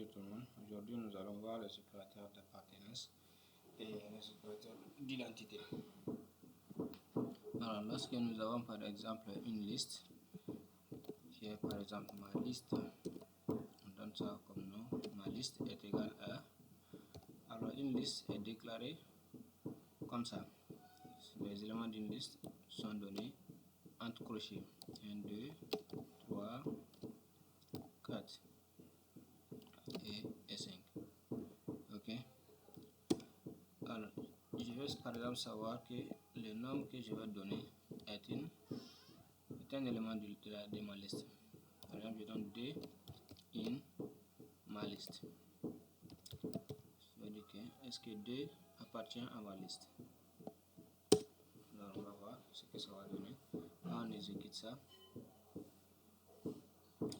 Bonjour tout le monde. Aujourd'hui, nous allons voir les opérateurs d'appartenance et les opérateurs d'identité. Alors, lorsque nous avons par exemple une liste, qui est par exemple ma liste, on donne ça comme nom, ma liste est égale à. Alors, une liste est déclarée comme ça. Les éléments d'une liste sont donnés entre crochets 1, 2, 3, 4 et 5. Ok. Alors, je vais par exemple savoir que le nombre que je vais donner est un élément de ma liste. Par exemple, je donne 2 in ma liste. Ça veut dire que est-ce que 2 appartient à ma liste? Alors, on va voir ce que ça va donner. Quand on exécute ça,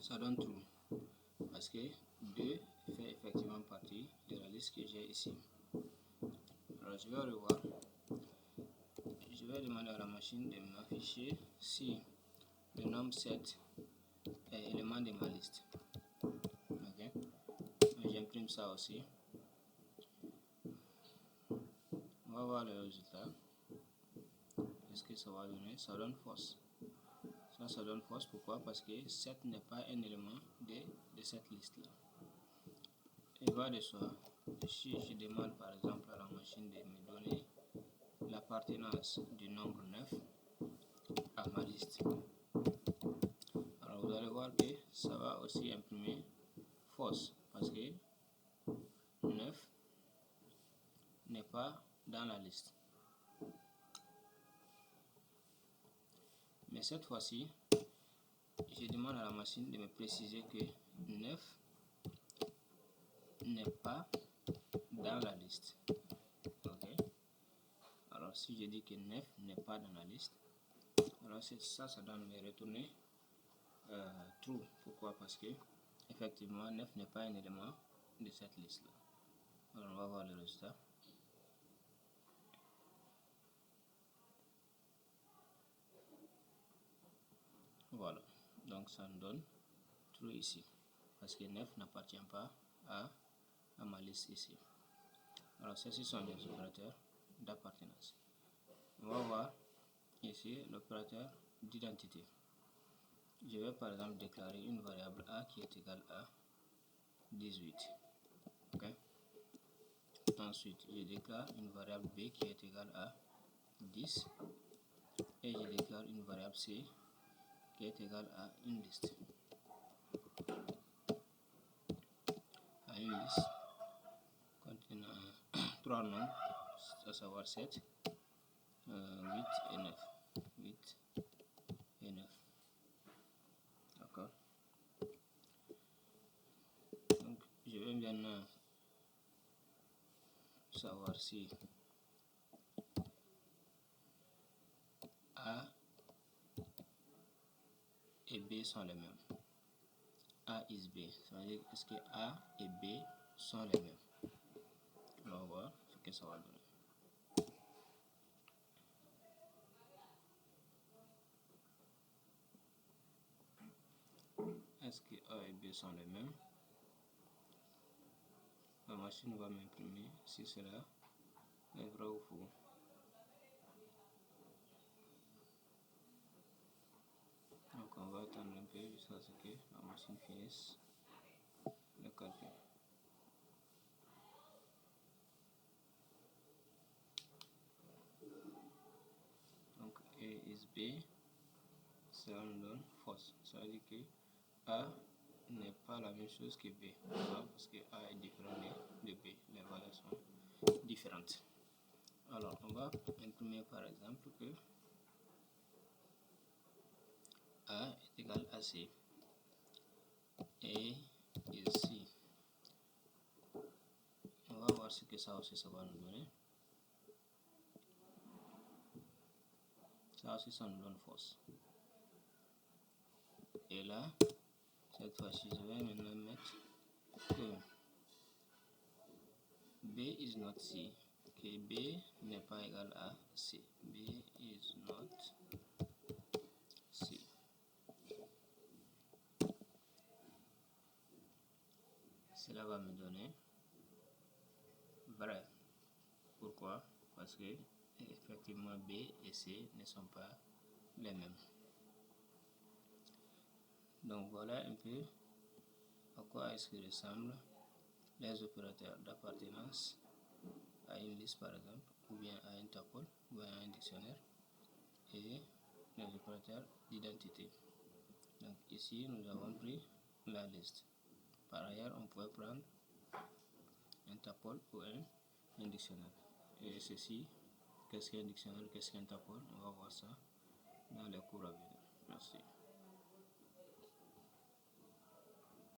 ça donne true. Parce que 2 fait effectivement partie de la liste que j'ai ici. Alors, je vais revoir. Je vais demander à la machine de m'afficher si le nombre 7 est élément de ma liste. Ok. J'imprime ça aussi. On va voir le résultat. Qu'est-ce que ça va donner? Ça donne fausse. Ça donne fausse. Pourquoi? Parce que 7 n'est pas un élément de cette liste-là. Il va de soi. Si je demande par exemple à la machine de me donner l'appartenance du nombre 9 à ma liste, alors vous allez voir que ça va aussi imprimer fausse parce que 9 n'est pas dans la liste. Mais cette fois-ci, je demande à la machine de me préciser que 9 n'est pas dans la liste. Ok. Alors si je dis que 9 n'est pas dans la liste, alors ça doit me retourner true. Pourquoi? Parce que effectivement 9 n'est pas un élément de cette liste là. Alors on va voir le résultat. Voilà, donc ça nous donne true ici parce que 9 n'appartient pas à ma liste ici. Alors ceux-ci sont les opérateurs d'appartenance. On va voir ici l'opérateur d'identité. Je vais par exemple déclarer une variable a qui est égale à 18. Okay. Ensuite, je déclare une variable b qui est égale à 10 et je déclare une variable c qui est égale à une liste. À une liste contenant 3 nombres, à savoir 7, 8 et 9. 8 et 9. D'accord. Donc, je vais maintenant savoir si A et B sont les mêmes. A is B. Ça veut dire est-ce que A et B sont les mêmes. On va voir ce que ça va donner. Est-ce que A et B sont les mêmes? La machine va m'imprimer si cela est vrai ou faux. Donc on va attendre un peu jusqu'à ce que la machine finisse le calcul. Donc A is B, ça nous donne fausse. Ça veut dire que A n'est pas la même chose que B. Parce que A est différent de B. Les valeurs sont différentes. Alors on va imprimer par exemple que A est égal à C. Et ici, on va voir ce que ça aussi ça va nous donner. Ça aussi ça nous donne fausse. Et là, cette fois-ci, je vais maintenant mettre que B is not C, que B n'est pas égal à C. B is not C. Cela va Pourquoi? Parce que effectivement B et C ne sont pas les mêmes. Donc voilà un peu à quoi est-ce que ressemblent les opérateurs d'appartenance à une liste par exemple, ou bien à un tuple, ou bien à un dictionnaire, et les opérateurs d'identité. Donc ici nous avons pris la liste. Par ailleurs, on pourrait prendre un tuple ou un dictionnaire. Et ceci, qu'est-ce qu'un dictionnaire, qu'est-ce qu'un tuple? On va voir ça dans les cours à venir. Merci.